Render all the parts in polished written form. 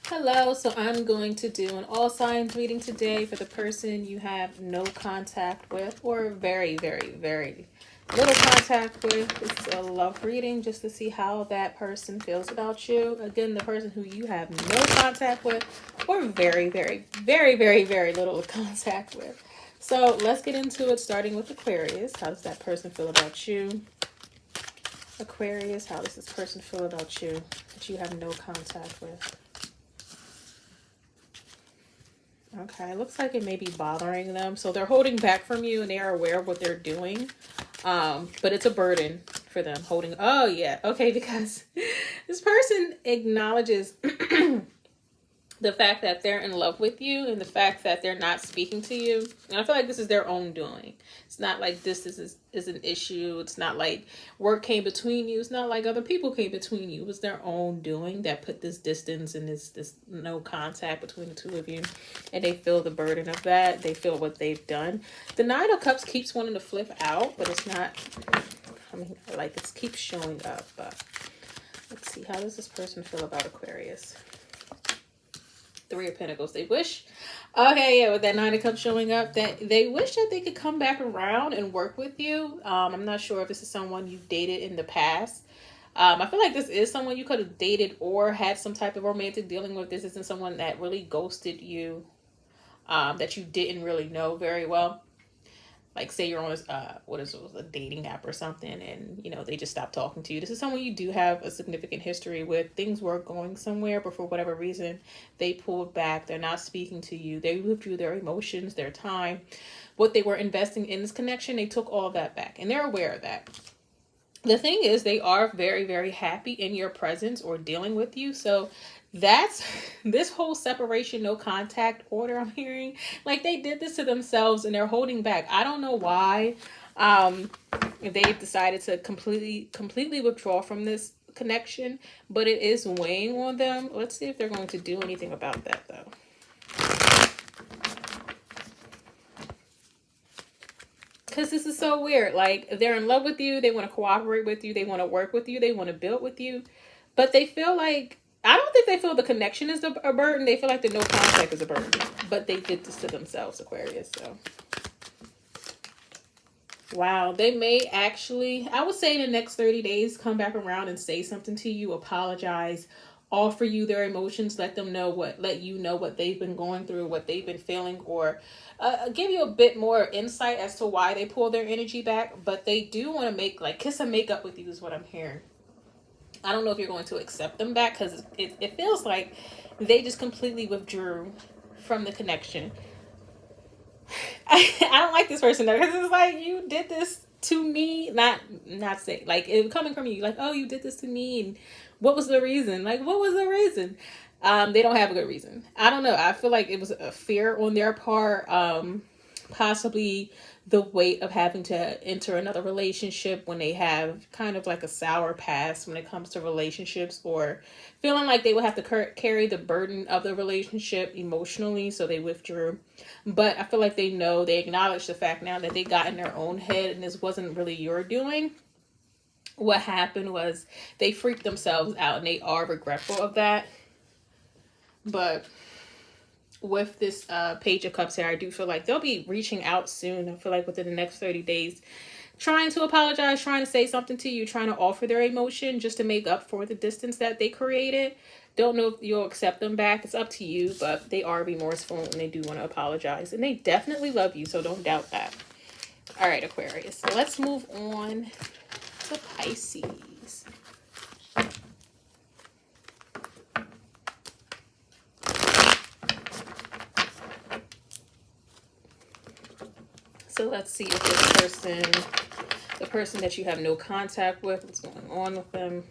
Hello, so I'm going to do an all signs reading today for the person you have no contact with or very, very, very little contact with. This is a love reading just to see how that person feels about you. Again, the person who you have no contact with or very, very, very, very, very little contact with. So let's get into it, starting with Aquarius. How does that person feel about you? Aquarius, how does this person feel about you that you have no contact with? Okay, looks like it may be bothering them. So they're holding back from you and they are aware of what they're doing. But it's a burden for them holding. Oh, yeah. Okay, because this person acknowledges the fact that they're in love with you and the fact that they're not speaking to you. And I feel like this is their own doing. It's not like this is an issue. It's not like work came between you. It's not like other people came between you. It was their own doing that put this distance and this no contact between the two of you. And they feel the burden of that. They feel what they've done. The Nine of Cups keeps wanting to flip out, but it's not, I mean, like it keeps showing up. But let's see, how does this person feel about Aquarius? Three of Pentacles. They wish, okay, yeah, with that Nine of Cups showing up, that they wish that they could come back around and work with you. I'm not sure if this is someone you've dated in the past. I feel like this is someone you could have dated or had some type of romantic dealing with. This isn't someone that really ghosted you, that you didn't really know very well. Like say you're on a dating app or something and you know they just stopped talking to you. This is someone you do have a significant history with. Things were going somewhere, but for whatever reason they pulled back. They're not speaking to you. They withdrew their emotions, their time, what they were investing in this connection. They took all of that back and they're aware of that. The thing is, they are very, very happy in your presence or dealing with you. So that's this whole separation, no contact order I'm hearing. Like they did this to themselves and they're holding back. I don't know why they decided to completely withdraw from this connection, but it is weighing on them. Let's see if they're going to do anything about that though. Because this is so weird. Like they're in love with you, they want to cooperate with you, they want to work with you, they want to build with you, but they feel like, I don't think they feel the connection is a burden. They feel like the no contact is a burden, but they did this to themselves, Aquarius. So wow, they may actually, I would say in the next 30 days come back around and say something to you, apologize, offer you their emotions, let you know what they've been going through, what they've been feeling, or give you a bit more insight as to why they pull their energy back. But they do want to make, like, kiss and make up with you is what I'm hearing. I don't know if you're going to accept them back because it feels like they just completely withdrew from the connection. I don't like this person though, because it's like, you did this to me, not say like it coming from you, like, oh, you did this to me, and what was the reason? Like, what was the reason? They don't have a good reason. I don't know. I feel like it was a fear on their part. Possibly the weight of having to enter another relationship when they have kind of like a sour past when it comes to relationships, or feeling like they would have to carry the burden of the relationship emotionally, so they withdrew. But I feel like they acknowledge the fact now that they got in their own head and this wasn't really your doing. What happened was they freaked themselves out and they are regretful of that. But with this Page of Cups here, I do feel like they'll be reaching out soon. I feel like within the next 30 days, trying to apologize, trying to say something to you, trying to offer their emotion just to make up for the distance that they created. Don't know if you'll accept them back. It's up to you, but they are remorseful and they do want to apologize. And they definitely love you, so don't doubt that. All right, Aquarius. So let's move on to Pisces. So let's see if this person, the person that you have no contact with, what's going on with them.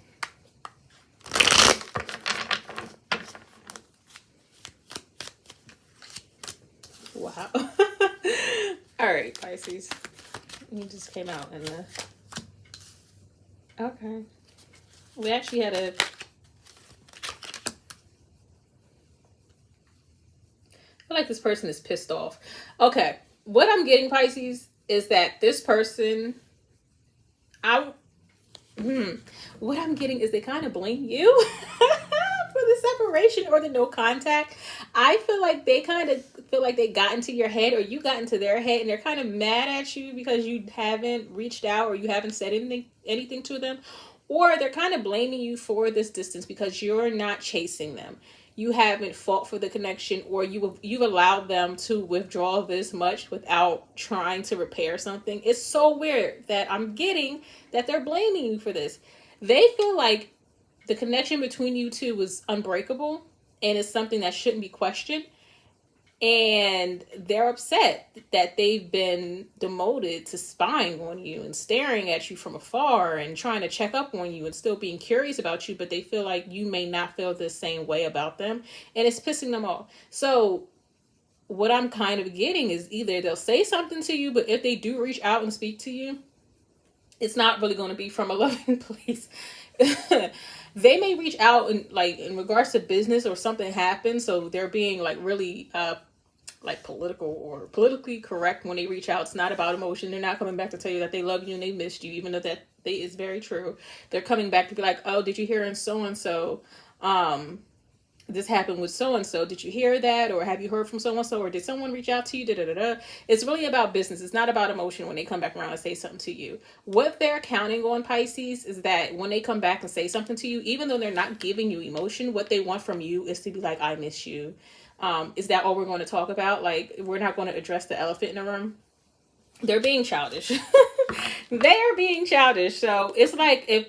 Wow. All right, Pisces. You just came out in the... Okay. We actually had a... I feel like this person is pissed off. Okay. What I'm getting, Pisces, is that this person... what I'm getting is they kind of blame you for the separation or the no contact, I feel like they kind of feel like they got into your head or you got into their head, and they're kind of mad at you because you haven't reached out or you haven't said anything to them, or they're kind of blaming you for this distance because you're not chasing them. You haven't fought for the connection, or you've allowed them to withdraw this much without trying to repair something. It's so weird that I'm getting that they're blaming you for this. They feel like the connection between you two was unbreakable and it's something that shouldn't be questioned. And they're upset that they've been demoted to spying on you and staring at you from afar and trying to check up on you and still being curious about you, but they feel like you may not feel the same way about them, and it's pissing them off. So what I'm kind of getting is either they'll say something to you, but if they do reach out and speak to you, it's not really going to be from a loving place. They may reach out and like in regards to business or something happens, so they're being like really like political or politically correct when they reach out. It's not about emotion. They're not coming back to tell you that they love you and they missed you, even though that is very true. They're coming back to be like, oh, did you hear in so and so this happened with so-and-so, did you hear that? Or have you heard from so-and-so? Or did someone reach out to you? It's really about business. It's not about emotion when they come back around and say something to you. What they're counting on, Pisces, is that when they come back and say something to you, even though they're not giving you emotion, what they want from you is to be like, I miss you. Is that all we're going to talk about? Like, we're not going to address the elephant in the room. They're being childish. They are being childish. So it's like if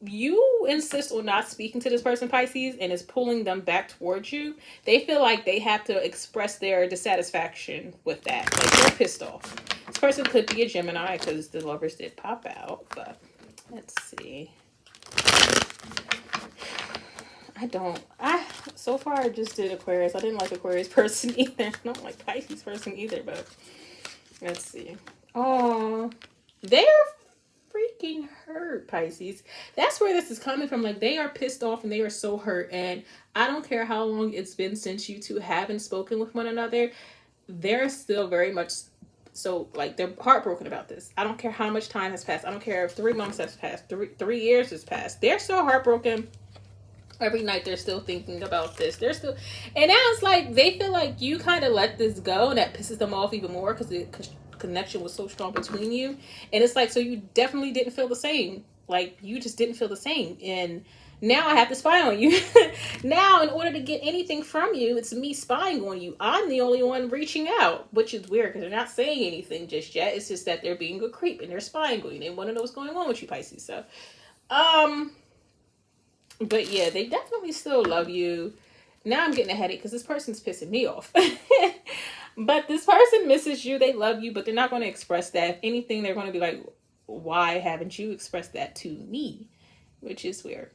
you insist on not speaking to this person, Pisces, and is pulling them back towards you, they feel like they have to express their dissatisfaction with that. Like, they're pissed off. This person could be a Gemini because the lovers did pop out, but let's see. So far I just did Aquarius. I didn't like Aquarius person either. I don't like Pisces person either, but let's see. Oh, they're freaking hurt, Pisces. That's where this is coming from. Like, they are pissed off and they are so hurt, and I don't care how long it's been since you two haven't spoken with one another, they're still very much so, like, they're heartbroken about this. I don't care how much time has passed. I don't care if 3 months has passed, 3 years has passed. They're still heartbroken. Every night they're still thinking about this. They're still, and now it's like they feel like you kind of let this go, and that pisses them off even more because the connection was so strong between you. And it's like, so you definitely didn't feel the same. Like, you just didn't feel the same. And now I have to spy on you. Now, in order to get anything from you, it's me spying on you. I'm the only one reaching out, which is weird because they're not saying anything just yet. It's just that they're being a creep and they're spying on you. They want to know what's going on with you, Pisces. So, but yeah, they definitely still love you. Now I'm getting a headache because this person's pissing me off. But this person misses you. They love you, but they're not going to express that. If anything, they're going to be like, why haven't you expressed that to me? Which is weird.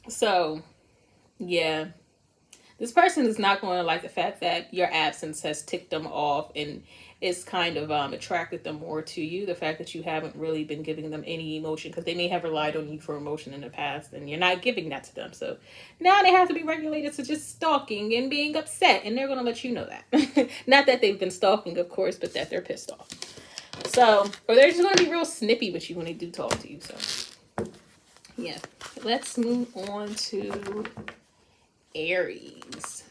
So, yeah. This person is not going to like the fact that your absence has ticked them off and it's kind of attracted them more to you. The fact that you haven't really been giving them any emotion, because they may have relied on you for emotion in the past and you're not giving that to them. So now they have to be regulated to just stalking and being upset, and they're going to let you know that. Not that they've been stalking, of course, but that they're pissed off. So, or they're just going to be real snippy with you when they do talk to you. So, yeah. Let's move on to Aries.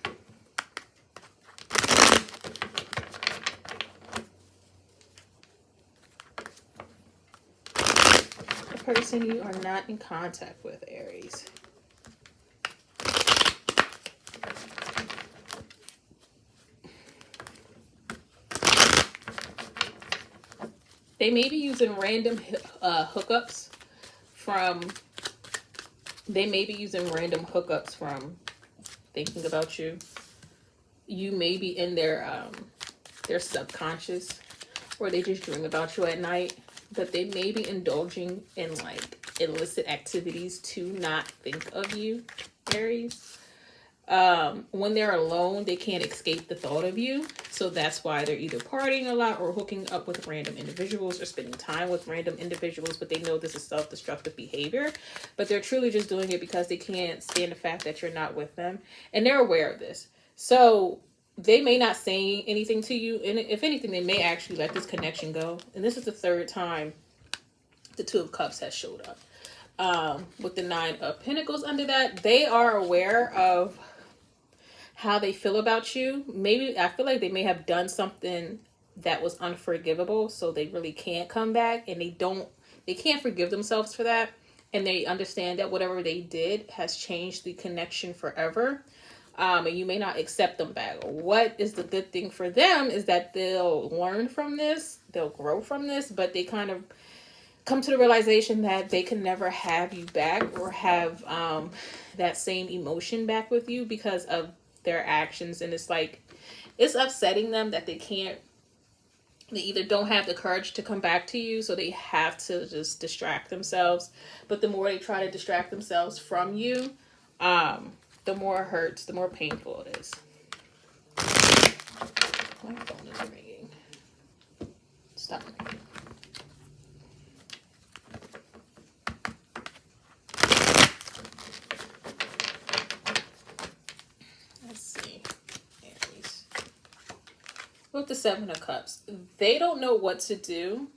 The person you are not in contact with, Aries. They may be using random hookups from thinking about you. You may be in their subconscious, or they just dream about you at night, but they may be indulging in like illicit activities to not think of you, Aries. When they're alone, they can't escape the thought of you. So that's why they're either partying a lot or hooking up with random individuals or spending time with random individuals, but they know this is self-destructive behavior, but they're truly just doing it because they can't stand the fact that you're not with them, and they're aware of this. So they may not say anything to you, and if anything, they may actually let this connection go. And this is the third time the Two of Cups has showed up. with the 9 of Pentacles under that. They are aware of how they feel about you. Maybe I feel like they may have done something that was unforgivable, so they really can't come back, and they can't forgive themselves for that, and they understand that whatever they did has changed the connection forever. And you may not accept them back. What is the good thing for them is that they'll learn from this, they'll grow from this, but they kind of come to the realization that they can never have you back or have that same emotion back with you because of their actions. And it's like, it's upsetting them that they either don't have the courage to come back to you, so they have to just distract themselves. But the more they try to distract themselves from you, the more it hurts, the more painful it is. My phone is ringing. Stop ringing. Let's see. Aries. With the 7 of Cups, they don't know what to do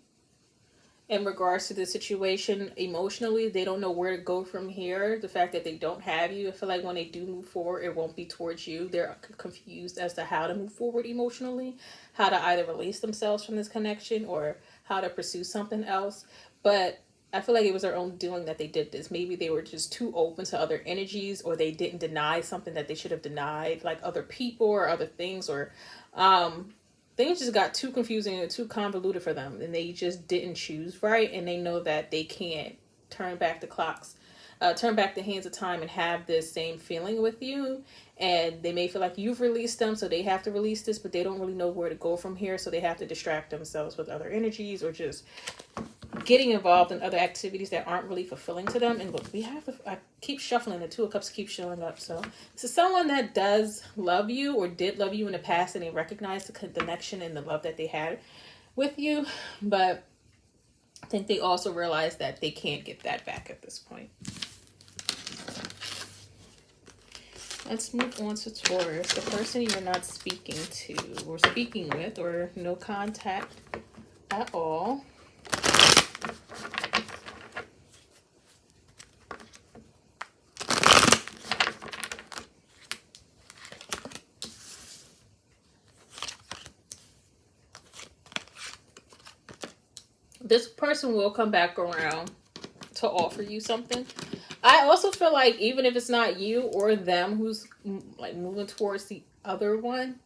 in regards to the situation emotionally. They don't know where to go from here. The fact that they don't have you, I feel like when they do move forward, it won't be towards you. They're confused as to how to move forward emotionally, how to either release themselves from this connection or how to pursue something else. But I feel like it was their own doing that they did this. Maybe they were just too open to other energies, or they didn't deny something that they should have denied, like other people or other things, or things just got too confusing and too convoluted for them, and they just didn't choose right. And they know that they can't turn back the clocks, turn back the hands of time and have this same feeling with you. And they may feel like you've released them, so they have to release this, but they don't really know where to go from here, so they have to distract themselves with other energies or just getting involved in other activities that aren't really fulfilling to them. And look, I keep shuffling, the 2 of Cups keep showing up. So this is someone that does love you or did love you in the past, and they recognize the connection and the love that they had with you. But I think they also realize that they can't get that back at this point. Let's move on to Taurus, the person you're not speaking to or speaking with, or no contact at all. This person will come back around to offer you something. I also feel like even if it's not you or them who's like moving towards the other one,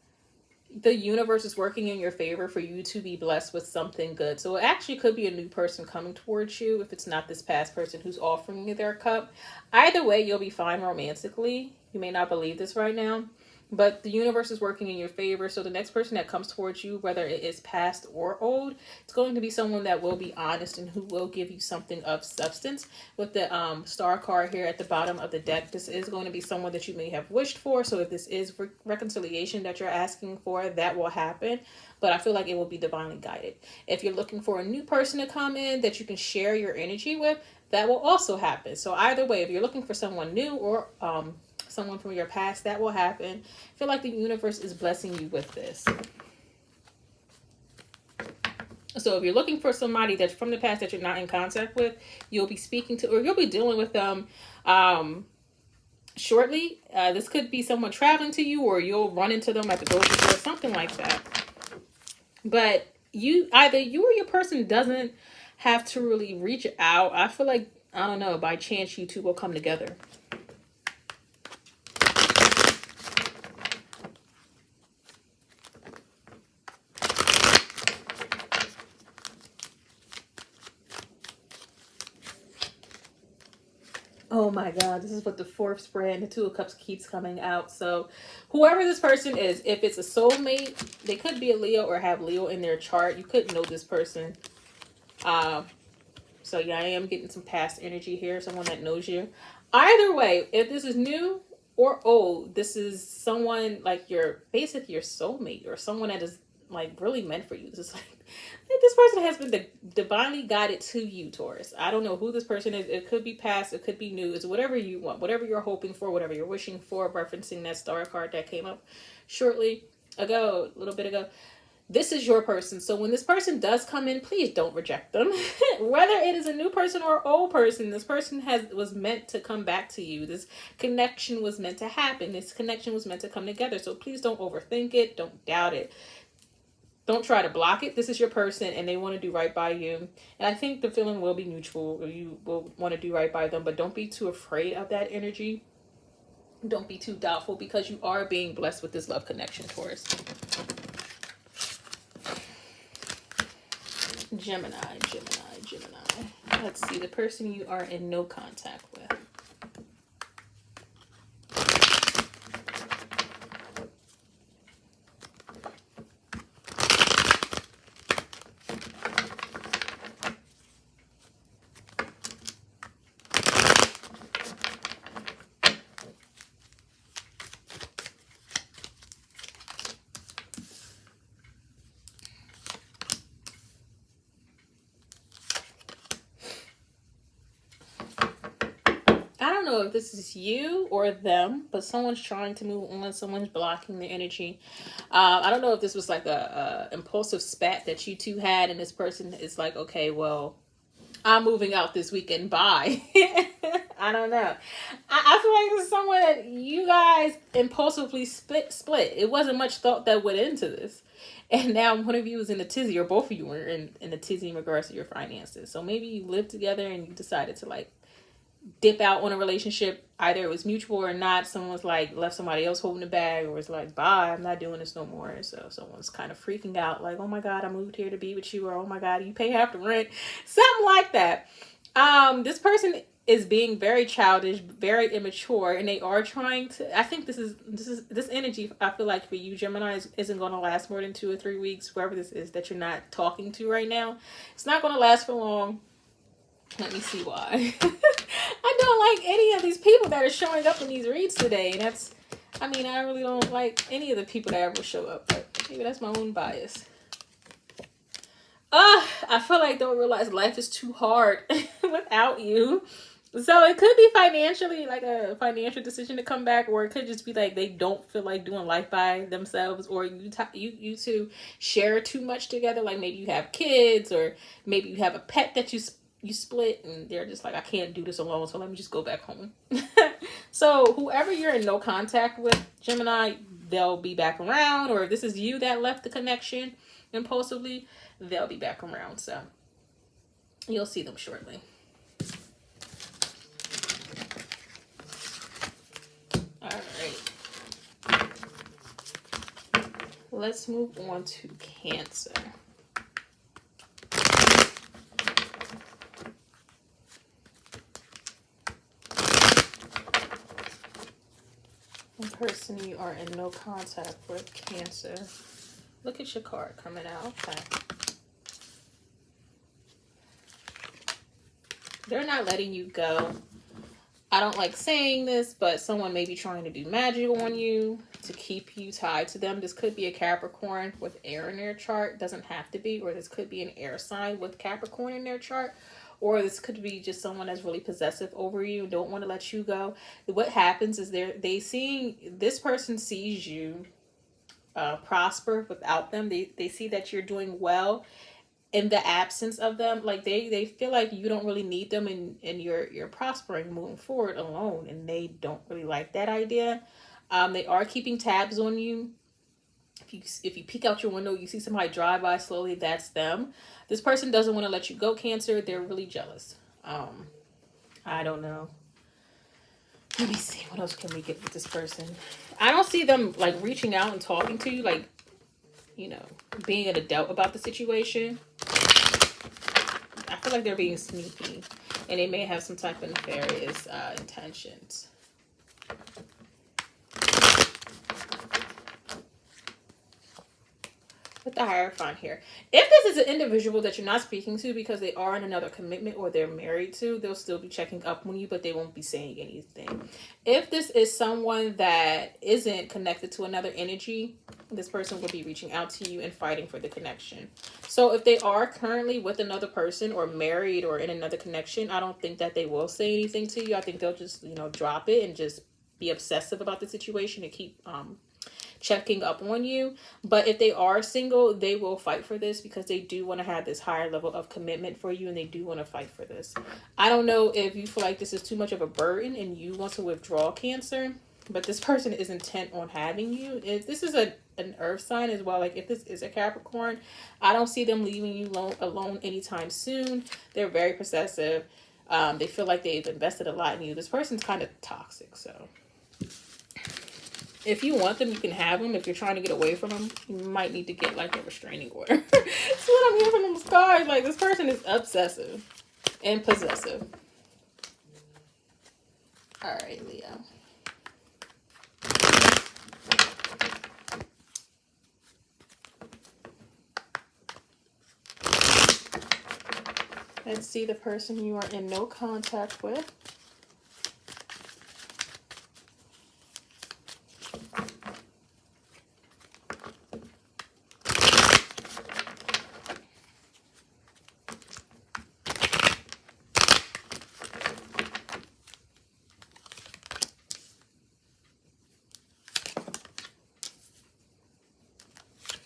the universe is working in your favor for you to be blessed with something good. So it actually could be a new person coming towards you if it's not this past person who's offering you their cup. Either way, you'll be fine romantically. You may not believe this right now, but the universe is working in your favor. So the next person that comes towards you, whether it is past or old, it's going to be someone that will be honest and who will give you something of substance. With the star card here at the bottom of the deck, this is going to be someone that you may have wished for. So if this is reconciliation that you're asking for, that will happen. But I feel like it will be divinely guided. If you're looking for a new person to come in that you can share your energy with, that will also happen. So either way, if you're looking for someone new or someone from your past, that will happen. I feel like the universe is blessing you with this. So if you're looking for somebody that's from the past that you're not in contact with, you'll be speaking to, or you'll be dealing with them shortly. This could be someone traveling to you, or you'll run into them at the grocery store, something like that. But either you or your person doesn't have to really reach out. I feel like, I don't know, by chance you two will come together. Oh my God, this is what the 4th spread and the 2 of Cups keeps coming out. So whoever this person is, if it's a soulmate, they could be a Leo or have Leo in their chart. You could know this person. So yeah, I am getting some past energy here. Someone that knows you. Either way, if this is new or old, this is someone like basically your soulmate, or someone that is like really meant for you. This is like this person has been divinely guided to you, Taurus. I don't know who this person is. It could be past, it could be new. It's whatever you want, whatever you're hoping for, whatever you're wishing for, referencing that star card that came up shortly ago, a little bit ago. this is your person. So when this person does come in, please don't reject them. Whether it is a new person or old person, this person was meant to come back to you. This connection was meant to happen. This connection was meant to come together. So please don't overthink it. Don't doubt it. Don't try to block it. This is your person and they want to do right by you. And I think the feeling will be mutual. You will want to do right by them, but don't be too afraid of that energy. Don't be too doubtful, because you are being blessed with this love connection, Taurus. Gemini. Let's see, the person you are in no contact with. If this is you or them, but someone's trying to move on, someone's blocking the energy. I don't know if this was like a impulsive spat that you two had, and this person is like, okay, well, I'm moving out this weekend, bye. I don't know. I feel like this is someone that you guys impulsively split. It wasn't much thought that went into this, and now one of you is in a tizzy, or both of you were in a tizzy in regards to your finances. So maybe you lived together and you decided to like dip out on a relationship. Either it was mutual or not. Someone's like left somebody else holding the bag, or was like, bye, I'm not doing this no more. So someone's kind of freaking out, like, oh my god, I moved here to be with you, or oh my god, you pay half the rent, something like that. This person is being very childish, very immature, and they are trying to, I think this energy, I feel like for you Gemini, isn't going to last more than 2 or 3 weeks. Whoever this is that you're not talking to right now, it's not going to last for long. Let me see why. I don't like any of these people that are showing up in these reads today. And I really don't like any of the people that ever show up. But maybe that's my own bias. I feel like they don't realize life is too hard without you. So it could be financially, like a financial decision to come back, or it could just be like they don't feel like doing life by themselves, or you two share too much together. Like maybe you have kids, or maybe you have a pet that you split, and they're just like, I can't do this alone, so let me just go back home. So whoever you're in no contact with, Gemini, they'll be back around. Or if this is you that left the connection impulsively, they'll be back around. So you'll see them shortly. All right. Let's move on to Cancer. The person you are in no contact with, Cancer. Look at your card coming out. Okay. They're not letting you go. I don't like saying this, but someone may be trying to do magic on you to keep you tied to them. This could be a Capricorn with air in their chart. Doesn't have to be. Or this could be an air sign with Capricorn in their chart. Or this could be just someone that's really possessive over you, don't want to let you go. What happens is this person sees you prosper without them. They see that you're doing well in the absence of them. Like they feel like you don't really need them, and you're prospering, moving forward alone, and they don't really like that idea. They are keeping tabs on you. If you peek out your window, you see somebody drive by slowly, that's them. This person doesn't want to let you go, Cancer. They're really jealous. I don't know. Let me see. What else can we get with this person? I don't see them like reaching out and talking to you, like, being an adult about the situation. I feel like they're being sneaky, and they may have some type of nefarious intentions. With the Hierophant here. If this is an individual that you're not speaking to because they are in another commitment or they're married to, they'll still be checking up on you, but they won't be saying anything. If this is someone that isn't connected to another energy, this person will be reaching out to you and fighting for the connection. So if they are currently with another person or married or in another connection, I don't think that they will say anything to you. I think they'll just, drop it and just be obsessive about the situation and checking up on you. But if they are single, they will fight for this because they do want to have this higher level of commitment for you, and they do want to fight for this. I don't know if you feel like this is too much of a burden and you want to withdraw, Cancer, but this person is intent on having you. If this is an earth sign as well, like if this is a Capricorn, I don't see them leaving you alone anytime soon. They're very possessive. They feel like they've invested a lot in you. This person's kind of toxic, so if you want them, you can have them. If you're trying to get away from them, you might need to get like a restraining order. That's what I'm hearing from them stars. Like, this person is obsessive and possessive. All right, Leo. Let's see the person you are in no contact with.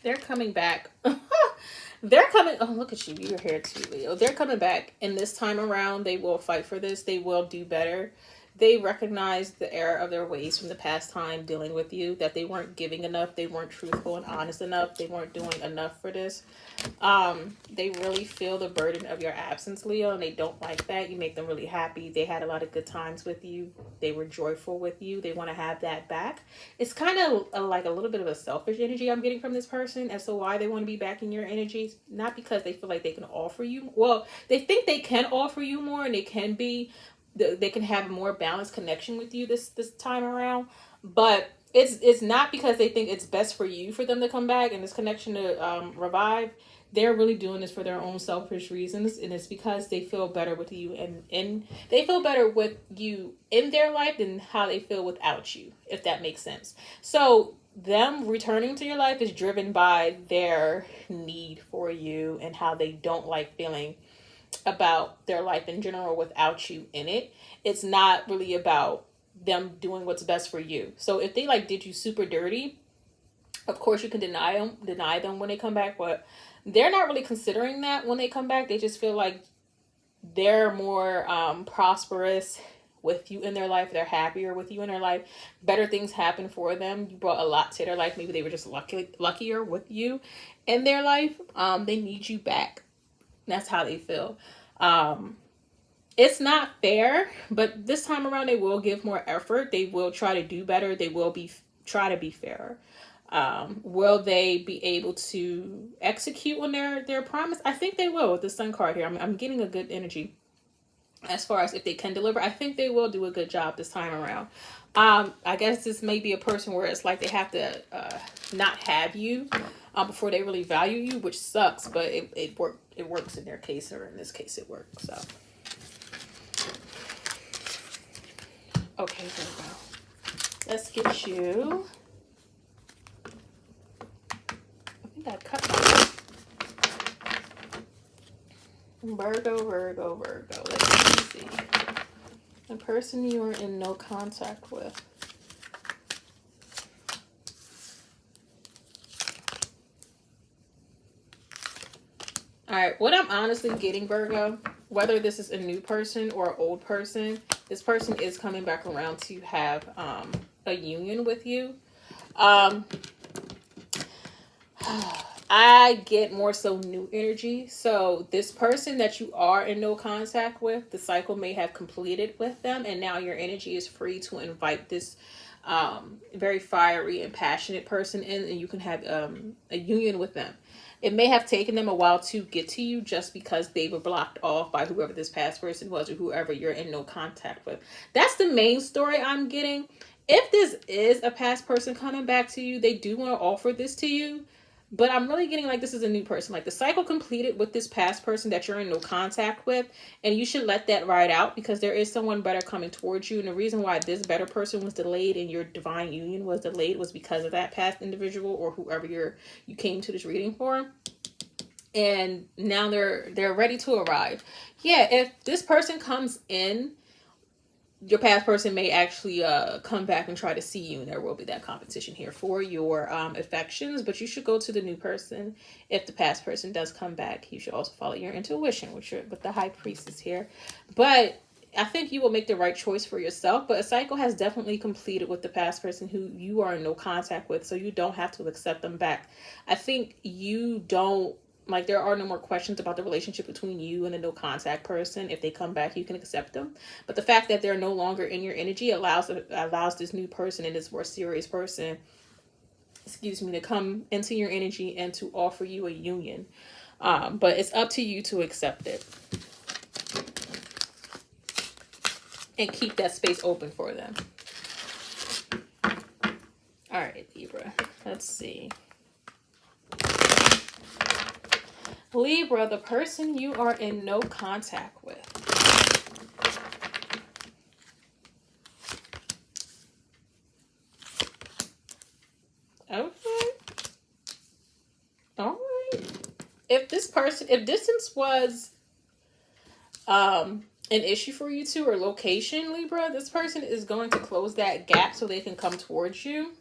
They're coming back. They're coming. Oh, look at you. You're here too, Leo. They're coming back. And this time around, they will fight for this. They will do better. They recognize the error of their ways from the past time dealing with you, that they weren't giving enough. They weren't truthful and honest enough. They weren't doing enough for this. They really feel the burden of your absence, Leo, and they don't like that. You make them really happy. They had a lot of good times with you. They were joyful with you. They want to have that back. It's kind of like a little bit of a selfish energy I'm getting from this person as to why they want to be back in your energies. Not because they feel like they can offer you. Well, they think they can offer you more, and they can have a more balanced connection with you this time around, but it's not because they think it's best for you for them to come back and this connection to revive. They're really doing this for their own selfish reasons, and it's because they feel better with you, and they feel better with you in their life than how they feel without you, if that makes sense. So them returning to your life is driven by their need for you and how they don't like feeling about their life in general without you in it. It's not really about them doing what's best for you. So if they like did you super dirty, of course you can deny them when they come back, but they're not really considering that when they come back. They just feel like they're more prosperous with you in their life. They're happier with you in their life. Better things happen for them. You brought a lot to their life. Maybe they were just luckier with you in their life. They need you back. That's how they feel. It's not fair, but this time around they will give more effort. They will try to do better. They will try to be fairer. Will they be able to execute on their promise? I think they will with the Sun card here. I'm getting a good energy as far as if they can deliver. I think they will do a good job this time around. I guess this may be a person where it's like they have to not have you before they really value you, which sucks, but it works in their case, or in this case it works. So okay, Virgo, let's get you. I think I cut my Virgo. Let's see. The person you are in no contact with. All right, what I'm honestly getting, Virgo, whether this is a new person or an old person, this person is coming back around to have a union with you. I get more so new energy. So this person that you are in no contact with, the cycle may have completed with them, and now your energy is free to invite this very fiery and passionate person in, and you can have a union with them. It may have taken them a while to get to you just because they were blocked off by whoever this past person was or whoever you're in no contact with. That's the main story I'm getting. If this is a past person coming back to you, they do want to offer this to you. But I'm really getting like this is a new person. Like the cycle completed with this past person that you're in no contact with. And you should let that ride out because there is someone better coming towards you. And the reason why this better person was delayed and your divine union was delayed was because of that past individual or whoever you came to this reading for. And now they're ready to arrive. Yeah, if this person comes in your past person may actually come back and try to see you, and there will be that competition here for your affections. But you should go to the new person. If the past person does come back, you should also follow your intuition, with the high priestess here. But I think you will make the right choice for yourself. But a cycle has definitely completed with the past person who you are in no contact with, so you don't have to accept them back. I think you don't, like, there are no more questions about the relationship between you and the no contact person. If they come back, you can accept them. But the fact that they're no longer in your energy allows this new person and this more serious person, to come into your energy and to offer you a union. But it's up to you to accept it and keep that space open for them. All right, Libra. Let's see. Libra, the person you are in no contact with. Okay. All right. If distance was an issue for you two, or location, Libra, this person is going to close that gap so they can come towards you.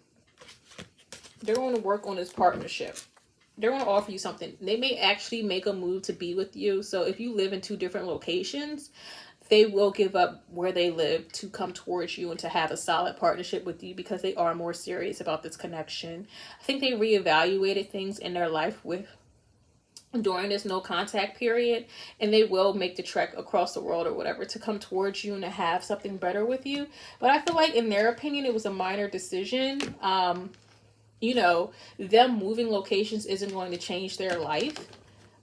They're going to work on this partnership. They're going to offer you something. They may actually make a move to be with you. So if you live in two different locations, they will give up where they live to come towards you and to have a solid partnership with you, because they are more serious about this connection. I think they reevaluated things in their life during this no contact period, and they will make the trek across the world or whatever to come towards you and to have something better with you. But I feel like in their opinion, it was a minor decision. Them moving locations isn't going to change their life.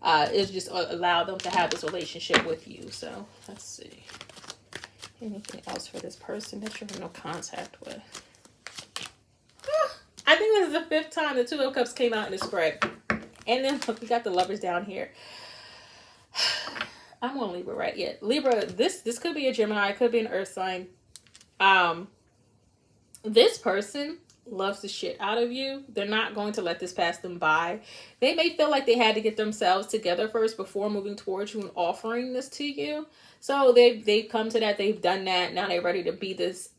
It's just allow them to have this relationship with you. So let's see. Anything else for this person that you're in no contact with? I think this is the 5th time the Two of Cups came out in the spread. And then we got the Lovers down here. I'm on Libra, right? Yeah. Libra, this could be a Gemini. It could be an Earth sign. This person loves the shit out of you. They're not going to let this pass them by. They may feel like they had to get themselves together first before moving towards you and offering this to you. So they've come to that. They've done that. Now they're ready to be this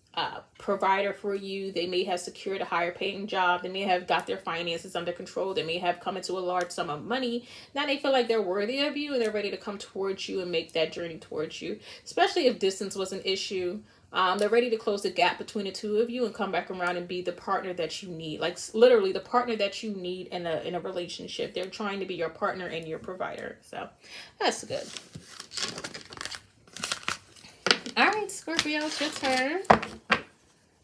provider for you. They may have secured a higher paying job. They may have got their finances under control. They may have come into a large sum of money. Now they feel like they're worthy of you and they're ready to come towards you and make that journey towards you, especially if distance was an issue. They're ready to close the gap between the two of you and come back around and be the partner that you need. Like literally the partner that you need in a relationship. They're trying to be your partner and your provider. So that's good. All right, Scorpio, it's your turn.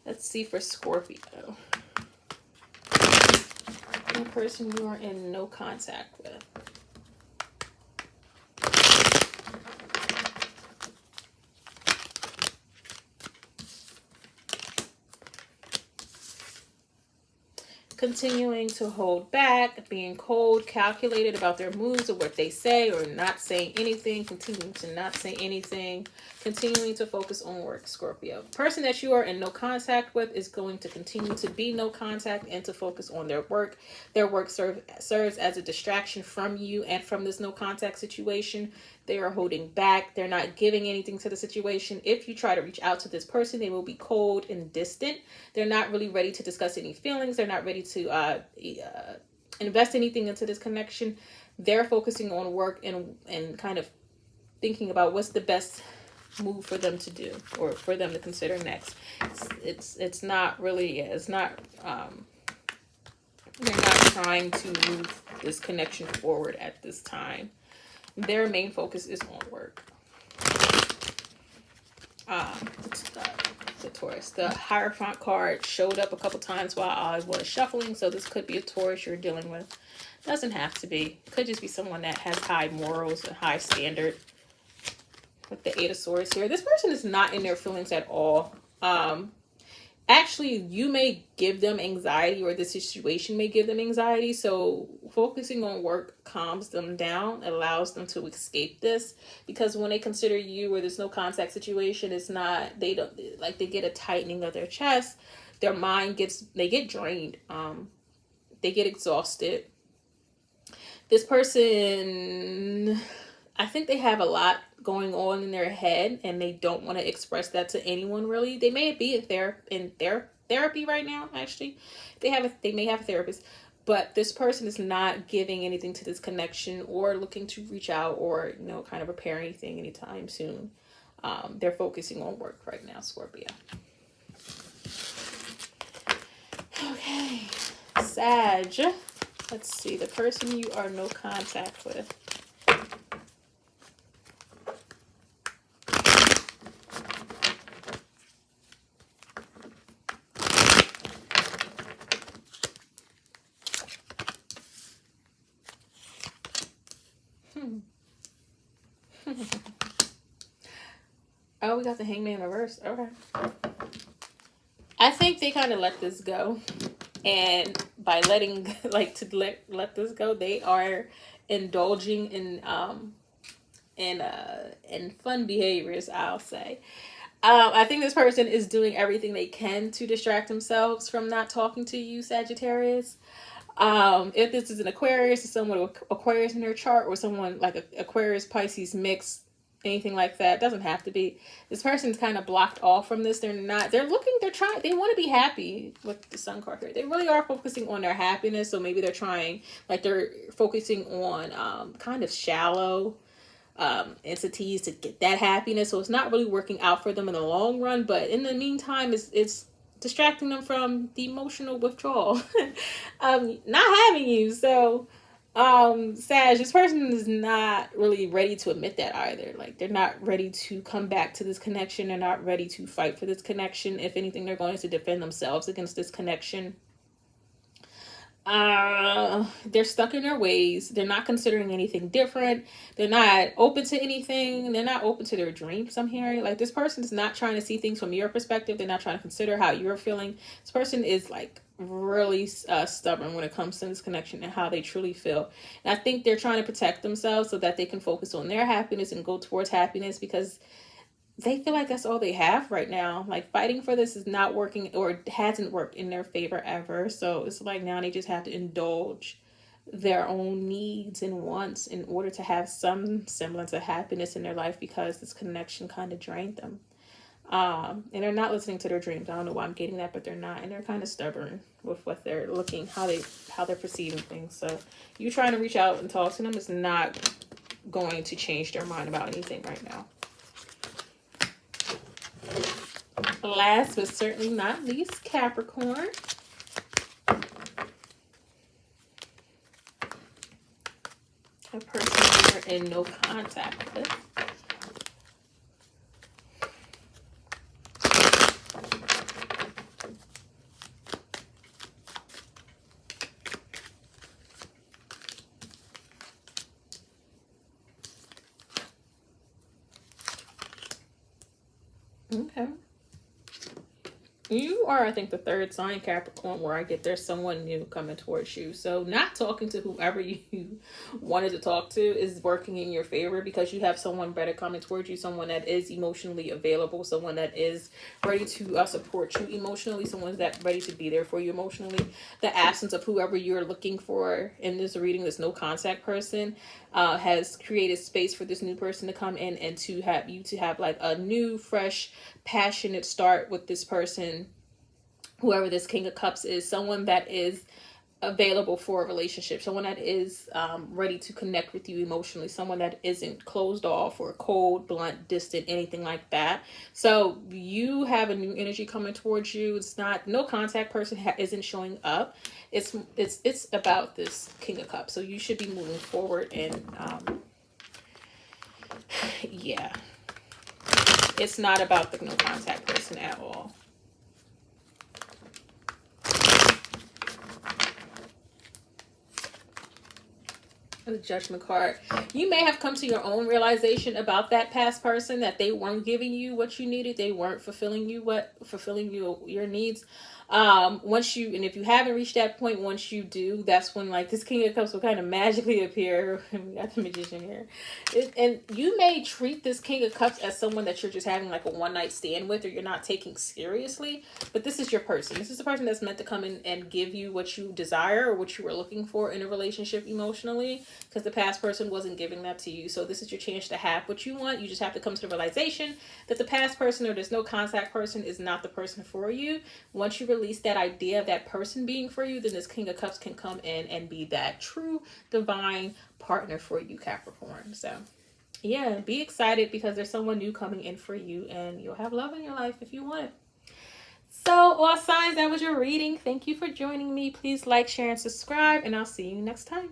Let's see for Scorpio. The person you are in no contact with. Continuing to hold back, being cold, calculated about their moves or what they say, or not saying anything, continuing to not say anything, continuing to focus on work, Scorpio. The person that you are in no contact with is going to continue to be no contact and to focus on their work. Their work serves as a distraction from you and from this no contact situation. They are holding back. They're not giving anything to the situation. If you try to reach out to this person, they will be cold and distant. They're not really ready to discuss any feelings. They're not ready to invest anything into this connection. They're focusing on work and kind of thinking about what's the best move for them to do or for them to consider next. It's not really, it's not, they're not trying to move this connection forward at this time. Their main focus is on work. The Taurus. The Hierophant card showed up a couple times while I was shuffling, so this could be a Taurus you're dealing with. Doesn't have to be. Could just be someone that has high morals and high standard. With the Eight of Swords here. This person is not in their feelings at all. Actually, you may give them anxiety, or the situation may give them anxiety. So focusing on work calms them down, allows them to escape this. Because when they consider you, or there's no contact situation, it's not, they don't, like, they get a tightening of their chest. Their mind they get drained. They get exhausted. This person, I think they have a lot going on in their head and they don't want to express that to anyone really. They may be in therapy right now, actually. They may have a therapist, but this person is not giving anything to this connection or looking to reach out or, you know, kind of repair anything anytime soon. They're focusing on work right now, Scorpio. Okay, Sag. Let's see, the person you are no contact with. Oh, we got the Hangman in reverse. Okay. I think they kind of let this go. And by letting, like, to let this go, they are indulging in fun behaviors, I'll say. I think this person is doing everything they can to distract themselves from not talking to you, Sagittarius. If this is an Aquarius, it's someone with Aquarius in their chart, or someone like a Aquarius Pisces mix, anything like that. It doesn't have to be. This person's kind of blocked off from this. They want to be happy with the Sun card here. They really are focusing on their happiness. So maybe they're trying, like they're focusing on kind of shallow entities to get that happiness. So it's not really working out for them in the long run. But in the meantime, it's distracting them from the emotional withdrawal, not having you. So Sag, this person is not really ready to admit that either. Like, they're not ready to come back to this connection. They're not ready to fight for this connection. If anything, they're going to defend themselves against this connection. They're stuck in their ways. They're not considering anything different. They're not open to anything. They're not open to their dreams, I'm hearing. Like, this person is not trying to see things from your perspective. They're not trying to consider how you're feeling. This person is like really stubborn when it comes to this connection and how they truly feel. And I think they're trying to protect themselves so that they can focus on their happiness and go towards happiness, because they feel like that's all they have right now. Like, fighting for this is not working, or hasn't worked in their favor ever. So it's like now they just have to indulge their own needs and wants in order to have some semblance of happiness in their life, because this connection kind of drained them. And they're not listening to their dreams. I don't know why I'm getting that, but they're not. And they're kind of stubborn with what they're looking, how they're perceiving things. So you trying to reach out and talk to them is not going to change their mind about anything right now. Last but certainly not least, Capricorn. A person you're in no contact with. Okay. You are, I think, the third sign, Capricorn, where I get there's someone new coming towards you. So not talking to whoever you wanted to talk to is working in your favor, because you have someone better coming towards you, someone that is emotionally available, someone that is ready to support you emotionally, someone that's ready to be there for you emotionally. The absence of whoever you're looking for in this reading, this no contact person, has created space for this new person to come in and to have you to have like a new, fresh, passionate start with this person, whoever this King of Cups is, someone that is available for a relationship, someone that is ready to connect with you emotionally, someone that isn't closed off or cold, blunt, distant, anything like that. So you have a new energy coming towards you. It's not, no contact person isn't showing up. It's about this King of Cups. So you should be moving forward, and yeah, it's not about the no contact person at all. The Judgment card. You may have come to your own realization about that past person, that they weren't giving you what you needed. They weren't fulfilling your needs. Once you, and if you haven't reached that point, once you do, that's when like this King of Cups will kind of magically appear. We got the Magician here. And you may treat this King of Cups as someone that you're just having like a one night stand with, or you're not taking seriously, but this is your person. This is the person that's meant to come in and give you what you desire or what you were looking for in a relationship emotionally, because the past person wasn't giving that to you. So this is your chance to have what you want. You just have to come to the realization that the past person, or there's no contact person, is not the person for you. Once you release that idea of that person being for you, then this King of Cups can come in and be that true divine partner for you, Capricorn. So yeah, be excited because there's someone new coming in for you, and you'll have love in your life if you want it. So all signs, that was your reading. Thank you for joining me. Please like, share, and subscribe, and I'll see you next time.